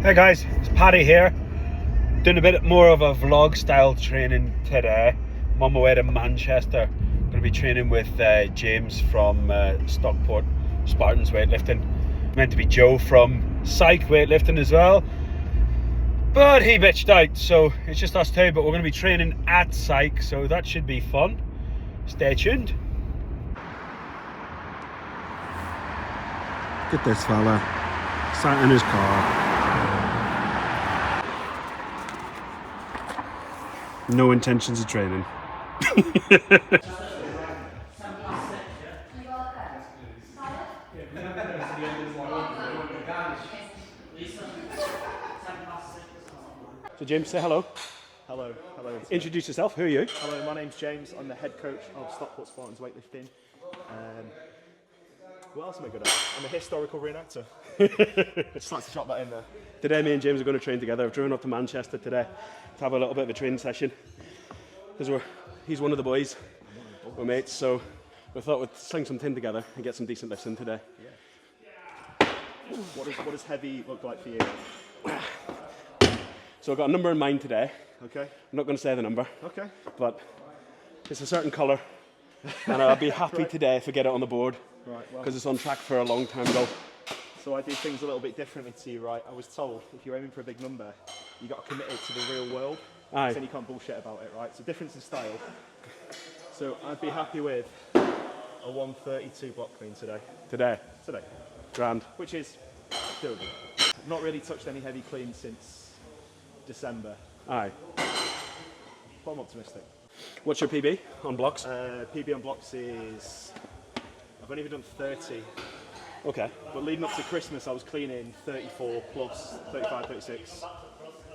Hey guys, it's Paddy here, doing a bit more of a vlog style training today. I'm on my way to Manchester. I'm going to be training with James from Stockport Spartans Weightlifting. Meant to be Joe from Psych Weightlifting as well, but he bitched out, so it's just us two. But we're going to be training at Psych, so that should be fun. Stay tuned. Look at this fella, sat in his car. No intentions of training. So James, say hello. Hello. Introduce yourself. Who are you? Hello, my name's James. I'm the head coach of Stockport Spartans Weightlifting. What else am I good at? I'm a historical reenactor. Just like to drop that in there. Today me and James are going to train together. I've driven up to Manchester today to have a little bit of a training session. Because he's one of the boys. We're mates, so we thought we'd sling some tin together and get some decent lifts in today. Yeah. What does heavy look like for you? So I've got a number in mind today. Okay. I'm not going to say the number. Okay. But it's a certain colour. And I'll be happy today if I get it on the board. Right, well. Because it's on track for a long time ago. So I do things a little bit differently to you, right? I was told if you're aiming for a big number, you got to commit it to the real world. Aye. Then you can't bullshit about it, right? It's a difference in style. So I'd be happy with a 132 block clean today. Today. Grand. Which is doable. I've not really touched any heavy clean since December, Aye. but I'm optimistic. What's your PB on blocks? PB on blocks is, I've only ever done 30, Okay. but leading up to Christmas I was cleaning 34 plus 35, 36.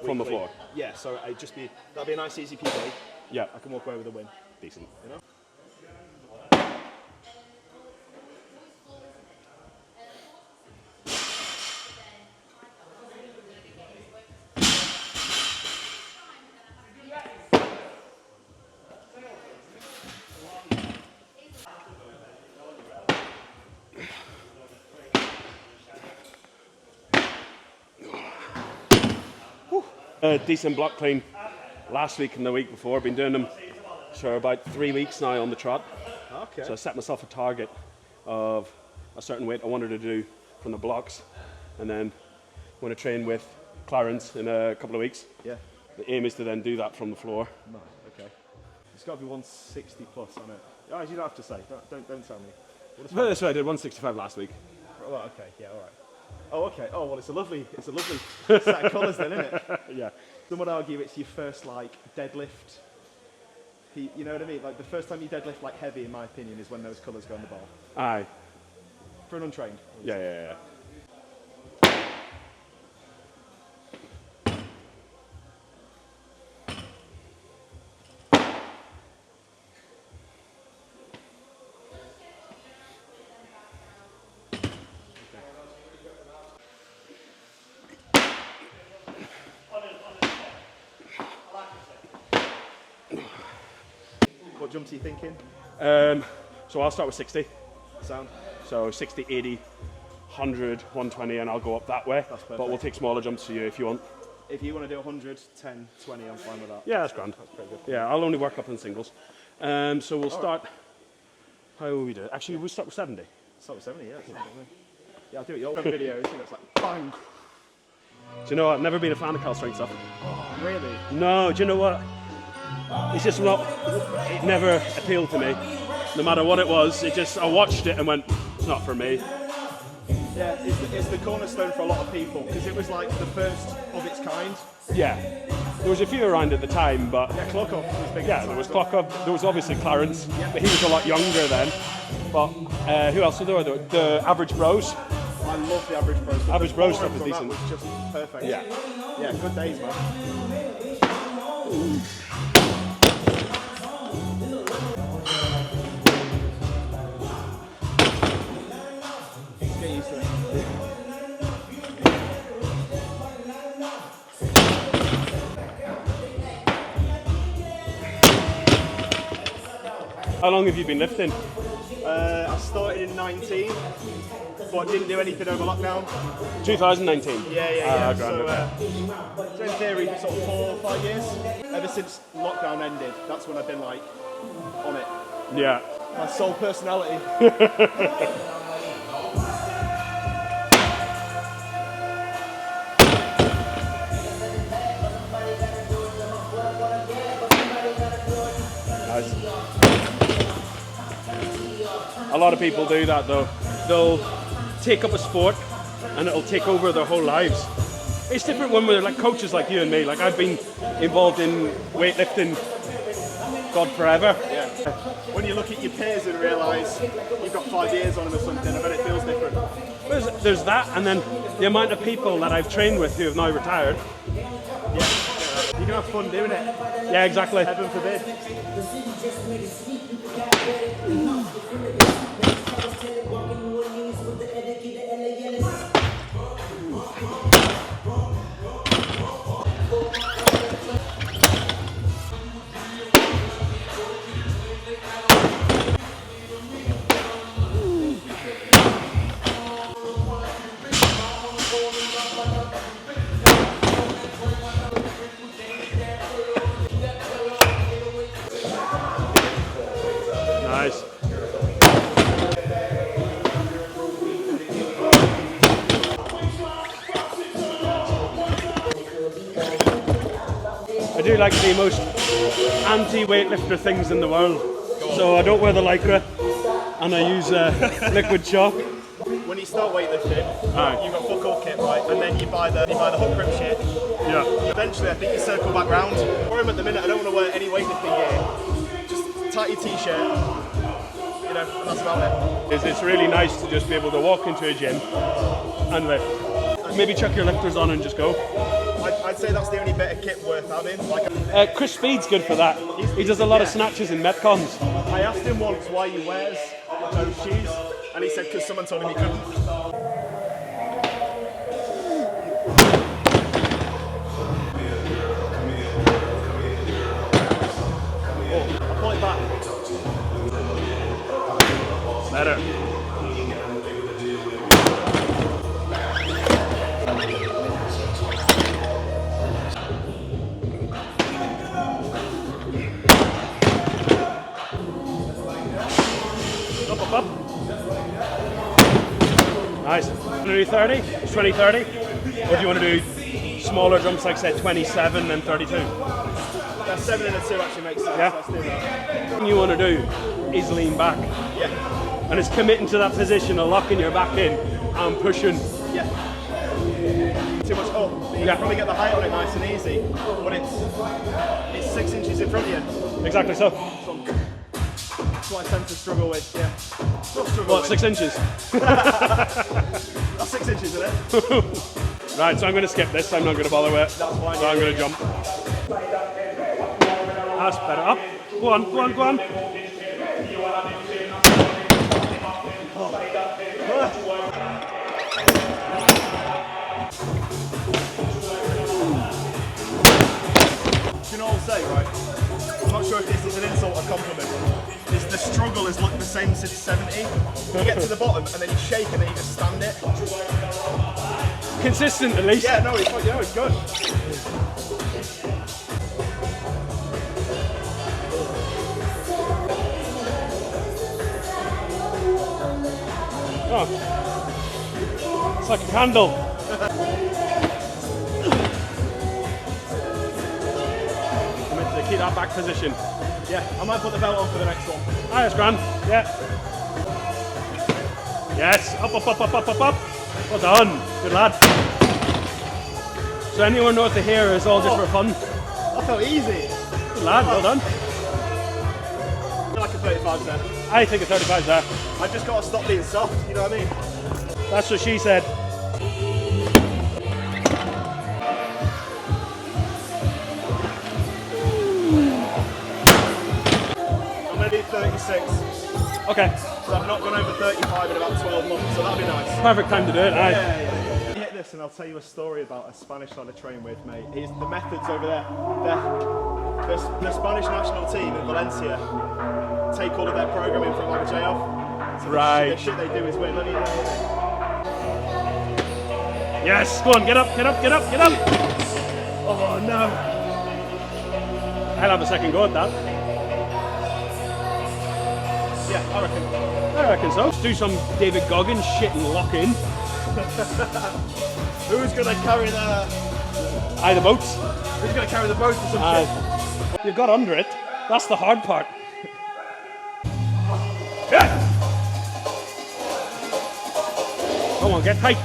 From the weekly. floor? Yeah, so that'd be a nice easy PB. Yeah. I can walk away with a win. Decent. You know? Decent block clean last week and the week before. I've been doing them for about 3 weeks now on the trot. Okay. So I set myself a target of a certain weight I wanted to do from the blocks, and then when I train with Clarence in a couple of weeks, Yeah. the aim is to then do that from the floor. Nice. Okay. It's got to be 160 plus on it. Oh, you don't have to say. Don't tell me. But this way I did 165 last week. Oh, okay. Yeah. All right. Oh, okay. Oh, well, it's a lovely set of colours then, isn't it? Yeah. Some would argue it's your first deadlift. You know what I mean? Like the first time you deadlift heavy, in my opinion, is when those colours go on the bar. Aye. For an untrained. Yeah. What jumps are you thinking? So I'll start with 60. Sound? So 60, 80, 100, 120, and I'll go up that way. That's perfect. But we'll take smaller jumps for you if you want. If you want to do 100, 10, 20, I'm fine with that. Yeah, that's grand. That's pretty good. Yeah, I'll only work up in singles. So we'll start. How will we do it? Actually, we'll start with 70. Start with 70, yeah. Yeah, I'll do it. Your videos, it's like bang. Do you know what? I've never been a fan of Cal strength stuff. Oh, really? No, do you know what? It's just not. It never appealed to me. No matter what it was, I watched it and went, it's not for me. Yeah, it's the cornerstone for a lot of people because it was like the first of its kind. Yeah. There was a few around at the time, but Yeah, Clock-Off was big. yeah, there was Clock-Off, there was obviously Clarence, but he was a lot younger then. But who else were there? The Average Bros. I love the Average Bros. Average Bros stuff was decent. That was just perfect. Yeah. Yeah, good days, man. Get used to it. How long have you been lifting? I started in 19, What, didn't do anything over lockdown? 2019. Yeah. So in theory, sort of 4 or 5 years. Ever since lockdown ended, that's when I've been like on it. Yeah. My sole personality. Nice. A lot of people do that though. They'll take up a sport and it'll take over their whole lives. It's different when we're like coaches like you and me. Like I've been involved in weightlifting, God, forever. Yeah. When you look at your peers and realise you've got 5 years on them or something, I bet it feels different. There's that, and then the amount of people that I've trained with who have now retired. Yeah. You can have fun doing it. Yeah, exactly. Heaven forbid. Nice. I do like the most anti-weightlifter things in the world. So I don't wear the Lycra and I use liquid chalk. When you start weightlifting, you've got fuck all kit, right? And then you buy the hook grip shit. Yeah. Eventually, I think you circle back round. For him at the minute, I don't want to wear any weightlifting gear. Just tighty t-shirt, you know, and that's about it. It's really nice to just be able to walk into a gym and lift. Maybe chuck your lifters on and just go. I'd say that's the only bit of kit worth having. Like, Chris Speed's good for that. He does a lot of snatches in Metcons. I asked him once why he wears those shoes, and he said because someone told him he couldn't. I'll pull it back. Better. Up. Nice. Want to do 30? 20, 30? Or do you want to do smaller jumps like say 27 and 32? 7 and a 2 actually makes sense. Yeah. Let's do that. What you want to do is lean back. Yeah. And it's committing to that position of locking your back in and pushing. Yeah. Too much. Oh, you can probably get the height on it nice and easy, but it's 6 inches in front of you. Exactly so. That's what I tend to struggle with. Yeah. Not struggle What, with. 6 inches? That's 6 inches, isn't it? Right, so I'm going to skip this. I'm not going to bother with it. That's fine. So I'm going to jump. That's better. Up. Go on. Do you know what I'll say, right? I'm not sure if this is an insult or compliment. Is the struggle has looked the same since 70. You get to the bottom and then you shake and then you just stand it. Consistent at least. Yeah, no, it's good. Oh. It's like a candle. Committed to keep that back position. Yeah, I might put the belt on for the next one. Ah, that's grand. Yeah. Yes. Up. Well done. Good lad. So anywhere north of here is all just for fun. That felt easy. Good lad. Well done. I feel like a 35's there. I think a 35's there. I've just got to stop being soft, you know what I mean? That's what she said. I'm going to do 36. Okay. So I've not gone over 35 in about 12 months, so that'll be nice. Perfect time to do it. Aye. Yeah. Hit this and I'll tell you a story about a Spanish lad I train with, mate. The methods over there. The Spanish national team in Valencia take all of their programming from J off. So Right. The shit they do is win. Let me Yes, go on, get up, get up, get up, get up. Oh no. I'll have a second go at that. Yeah, I reckon. I reckon so. Let's do some David Goggins shit and lock in. Who's going to carry the boats. Who's going to carry the boat or some shit? You've got under it. That's the hard part. Yeah. Come on, get tight.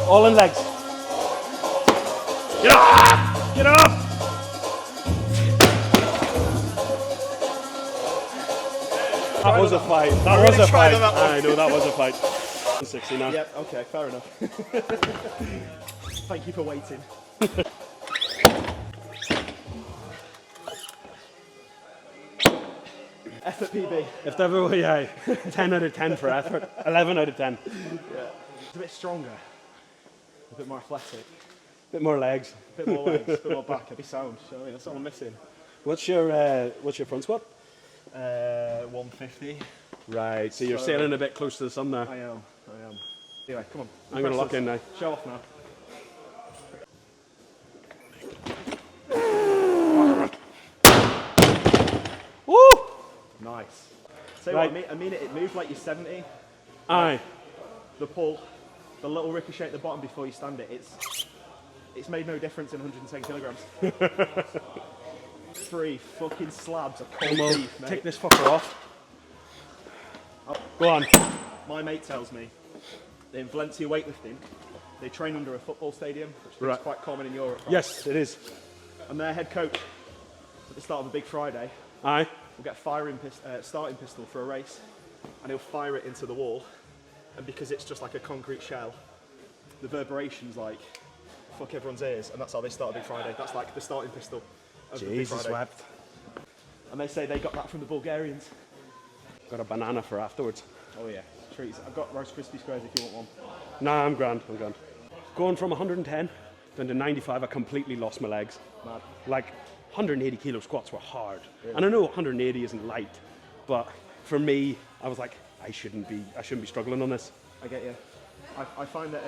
All in legs. Get up! Get up! That was a fight. That was a fight. I know that was a fight. 60 now. Yep, okay, fair enough. Thank you for waiting. Effort PB. If there were, yeah, 10 out of 10 for effort. 11 out of 10. Yeah. It's a bit stronger. A bit more athletic. Bit more legs. A bit more legs, a bit more back, I'd be sound. You know what I mean? That's what I'm missing. What's your front squat? 150. Right, so you're sailing a bit close to the sun now. I am. Anyway, come on. I'm going to lock in now. Show off now. Woo! Nice. Say Right. what, I mean it moved like you're 70. Aye. The pull, the little ricochet at the bottom before you stand it, it's made no difference in 110 kilograms. 3 fucking slabs of cold beef, mate. Take this fucker off. Go on. My mate tells me that in Valencia weightlifting, they train under a football stadium, which is Right. quite common in Europe. Right? Yes, it is. And their head coach, at the start of a big Friday, Aye. will get a starting pistol for a race, and he'll fire it into the wall. And because it's just like a concrete shell, the reverberation's like fuck everyone's ears, and that's how they start a big Friday. That's like the starting pistol of the big Jesus Friday. wept. And they say they got that from the Bulgarians. Got a banana for afterwards. Oh yeah, treats. I've got Rice Krispie squares if you want one. Nah, I'm grand. Going from 110 down to 95, I completely lost my legs. Mad. Like 180 kilo squats were hard. Really? And I know 180 isn't light, but for me, I was like, I shouldn't be struggling on this. I get you. I find that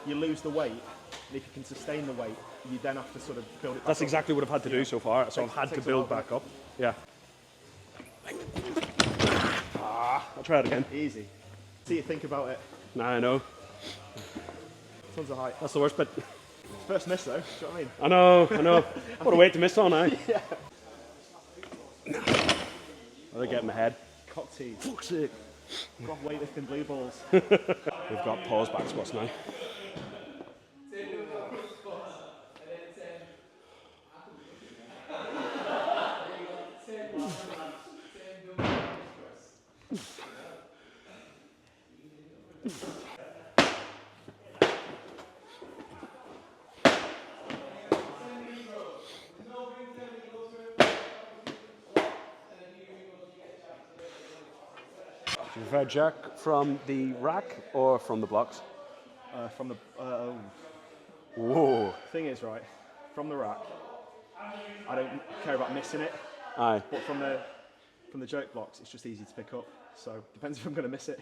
you lose the weight, and if you can sustain the weight, you then have to sort of build it back That's up. exactly what I've had to do so far. So I've had to build back up. Yeah. I'll try it again. Easy. See you think about it. Nah, I know. Tons of height. That's the worst bit. First miss though, do you know what I mean? I know. What a weight to miss on, eh? Yeah. I'll get in my head. Cock teeth. Fuck's sake. Got weightlifting blue balls. We've got pause back squats now. Do you prefer jerk from the rack or from the blocks? From the Whoa. thing is, right, from the rack, I don't care about missing it, Aye. but from the jerk blocks, it's just easy to pick up. So depends if I'm going to miss it.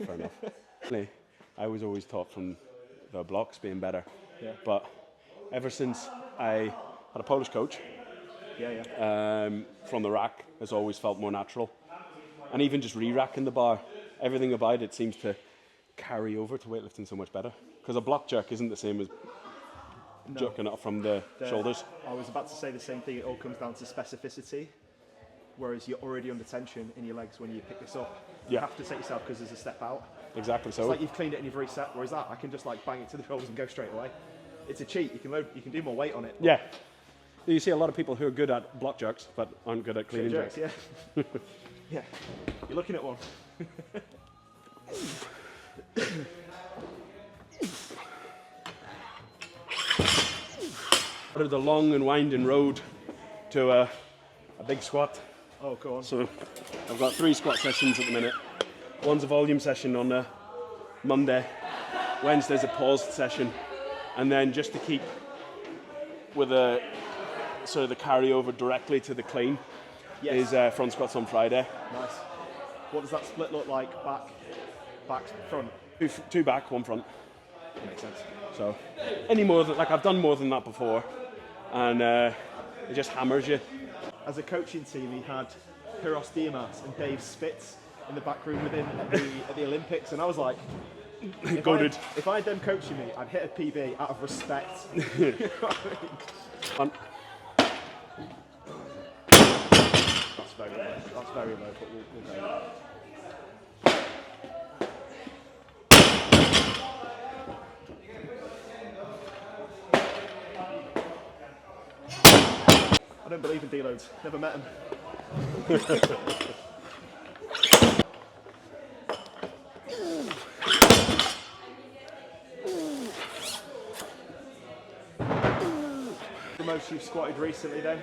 Fair enough. I was always taught from the blocks being better. Yeah. But ever since I had a Polish coach, from the rack has always felt more natural. And even just re-racking the bar, everything about it seems to carry over to weightlifting so much better. Because a block jerk isn't the same as jerking it from the shoulders. I was about to say the same thing. It all comes down to specificity. Whereas you're already under tension in your legs when you pick this up. You have to set yourself because there's a step out. Exactly so. It's like you've cleaned it and you've reset. Whereas that, I can just like bang it to the shoulders and go straight away. It's a cheat. You can do more weight on it. Yeah. You see a lot of people who are good at block jerks but aren't good at cleaning jerks. Yeah. Yeah. You're looking at one. The long and winding road to a big squat. Oh, go on. So I've got 3 squat sessions at the minute. One's a volume session on a Monday. Wednesday's a paused session. And then just to keep with a sort of the carryover directly to the clean is front squats on Friday. Nice. What does that split look like? Back, front? Two back, one front. Makes sense. So any more than, like, I've done more than that before, and it just hammers you. As a coaching team, he had Piros Diamas and Dave Spitz in the back room with him at the Olympics, and I was like, if I had them coaching me, I'd hit a PB out of respect. You know what I mean? One. That's very low, but we'll go. I don't believe in deloads. Never met him. The most you've squatted recently, then?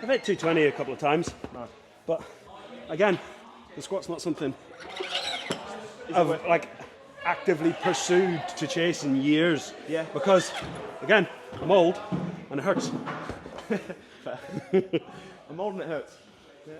I've hit 220 a couple of times, No. but again, the squat's not something Is it I've worth- like actively pursued to chase in years. Yeah. Because again, I'm old and it hurts. I'm old and it hurts. Yeah.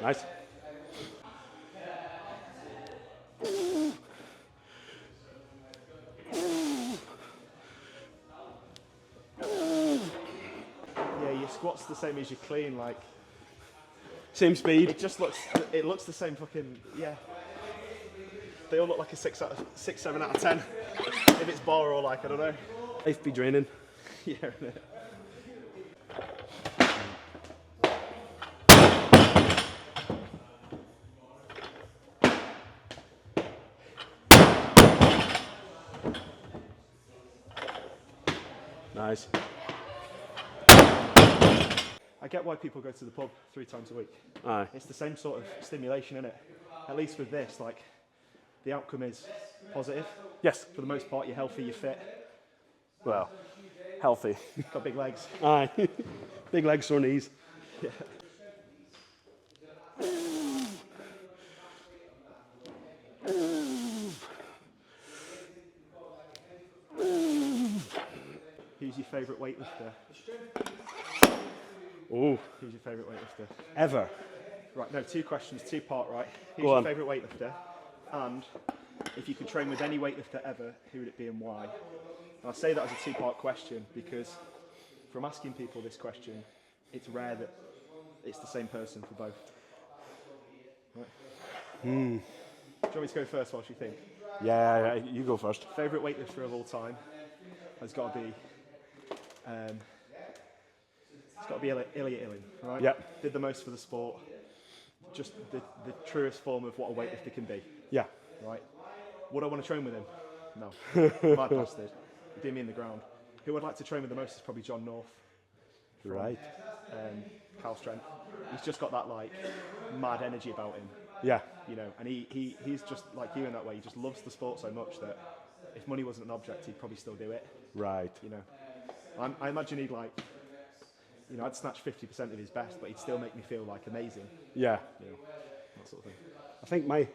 Nice. Yeah, your squat's the same as your clean, like, Same speed. it looks the same fucking, yeah. They all look like a 6, 7 out of 10. If it's bar or like, I don't know. Life be draining. Yeah, innit? Nice. I get why people go to the pub 3 times a week. Aye. It's the same sort of stimulation, innit? At least with this, like, the outcome is positive. Yes. For the most part, you're healthy, you're fit, Well, healthy. got big legs. Aye. Big legs, sore knees. Yeah. Who's your favourite weightlifter? Oh, Who's your favourite weightlifter? ever. Right, no, 2 questions, 2-part, right? Who's Go your on. favourite weightlifter? And if you could train with any weightlifter ever, who would it be and why? And I say that as a 2-part question because from asking people this question, it's rare that it's the same person for both. Right. Do you want me to go first whilst you think? Yeah, you go first. Favourite weightlifter of all time has got to be it's got to be Ilya Ilin, right? Yep. Did the most for the sport. Just the truest form of what a weightlifter can be, Yeah. right? Would I want to train with him? No. Mad bastard. He'd do me in the ground. Who I'd like to train with the most is probably John North. Right. Cal Strength. He's just got that like mad energy about him, Yeah. you know, and he's just like you in that way. He just loves the sport so much that if money wasn't an object, he'd probably still do it, Right. you know. I imagine he'd like, you know, I'd snatch 50% of his best, but he'd still make me feel like amazing, Yeah. you know, that sort of thing. I think my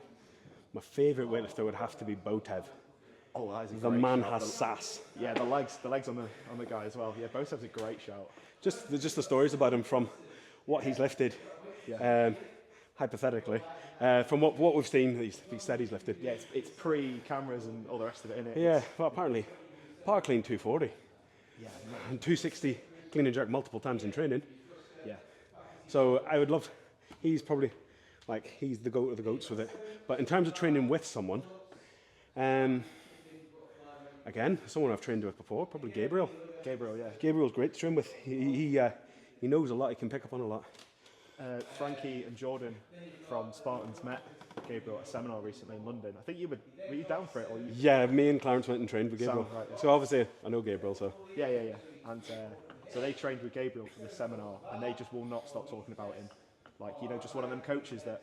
favourite weightlifter would have to be Botev. Oh, that is a The great man shout. has sass. Yeah, the legs on the guy as well. Yeah, Bosev's a great shout. Just the stories about him from what he's lifted, Yeah. hypothetically, from what we've seen, he said he's lifted. Yeah, it's pre-cameras and all the rest of it, innit? Yeah, well, apparently, power clean 240 Yeah, and 260 clean and jerk multiple times in training. yeah. So I would love, he's probably, like, he's the goat of the goats with it. But in terms of training with someone, again, someone I've trained with before, probably Gabriel. Gabriel, yeah. Gabriel's great to train with. He knows a lot, he can pick up on a lot. Frankie and Jordan from Spartans met Gabriel at a seminar recently in London. I think were you down for it? Or you, Yeah, me and Clarence went and trained with Gabriel. Sound right, yeah. So obviously, I know Gabriel, so. yeah. And so they trained with Gabriel for the seminar, and they just will not stop talking about him. Like, you know, just one of them coaches that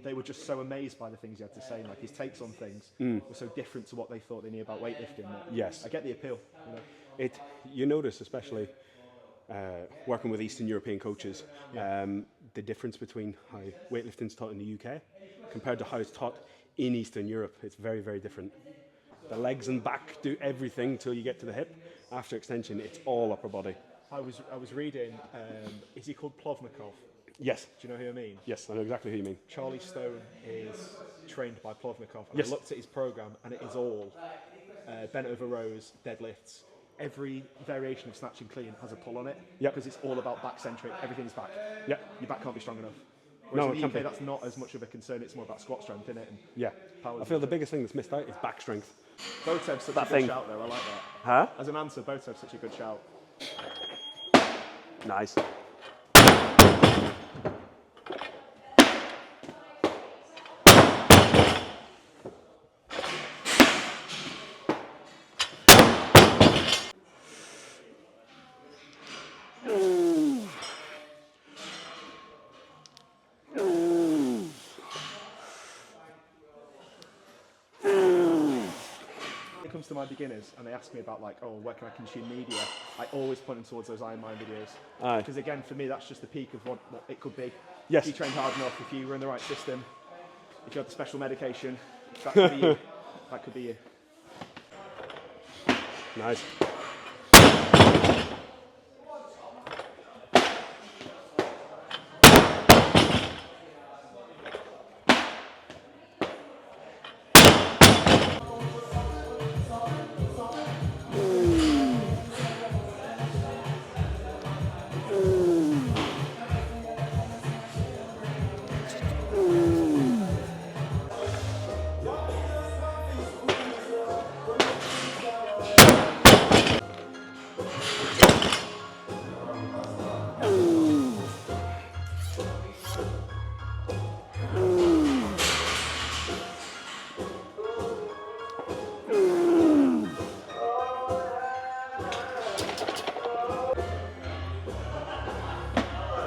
they were just so amazed by the things he had to say. And, like, his takes on things were so different to what they thought they knew about weightlifting. That Yes. I get the appeal. You know? You notice, especially working with Eastern European coaches, the difference between how weightlifting is taught in the UK compared to how it's taught in Eastern Europe. It's very, very different. The legs and back do everything till you get to the hip. After extension, it's all upper body. I was reading, is he called Plovnikov? Yes. Do you know who I mean? Yes, I know exactly who you mean. Charlie Stone is trained by Plovnikov. And Yes. I looked at his program, and it is all bent over rows, deadlifts. Every variation of snatch and clean has a pull on it. Yep. Because it's all about back centric. Everything's back. Yeah. Your back can't be strong enough. No, Whereas it in can't the UK, be. that's not as much of a concern. It's more about squat strength, isn't it? And Yeah. powers I feel and the stuff. biggest thing that's missed out is back strength. Botev's such That a good thing. shout, though. I like that. Huh? As an answer, Botev's such a good shout. Nice. When it comes to my beginners and they ask me about like, oh, where can I consume media, I always point them towards those Iron Mind videos. Aye. Because again, for me, that's just the peak of what it could be. Yes. If you train hard enough, if you were in the right system, if you had the special medication, that could be you. That could be you. Nice.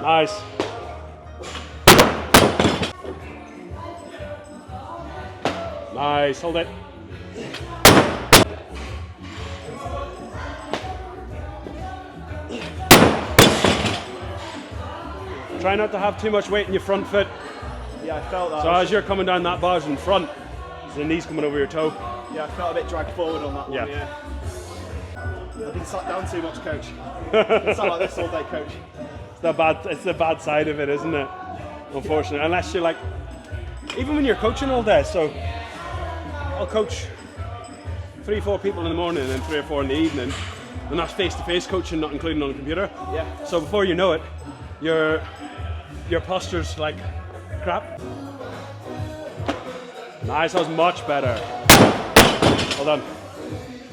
Nice. Nice, hold it. Try not to have too much weight in your front foot. Yeah, I felt that. So as you're coming down that bar's in front, the knee's coming over your toe. Yeah, I felt a bit dragged forward on that one. Yeah. Yeah. I've been sat down too much, coach. I've been sat like this all day, coach. It's the bad side of it, isn't it? Unfortunately, unless you're like, even when you're coaching all day. So I'll coach 3-4 people in the morning and then 3 or 4 in the evening, and that's face-to-face coaching, not including on the computer. Yeah. So before you know it, your posture's like crap. Nice, that was much better. Well done.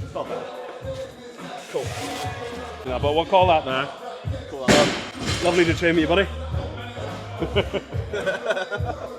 It's not bad. Cool. Yeah, but we'll call that now. Cool. Lovely to train with you, buddy.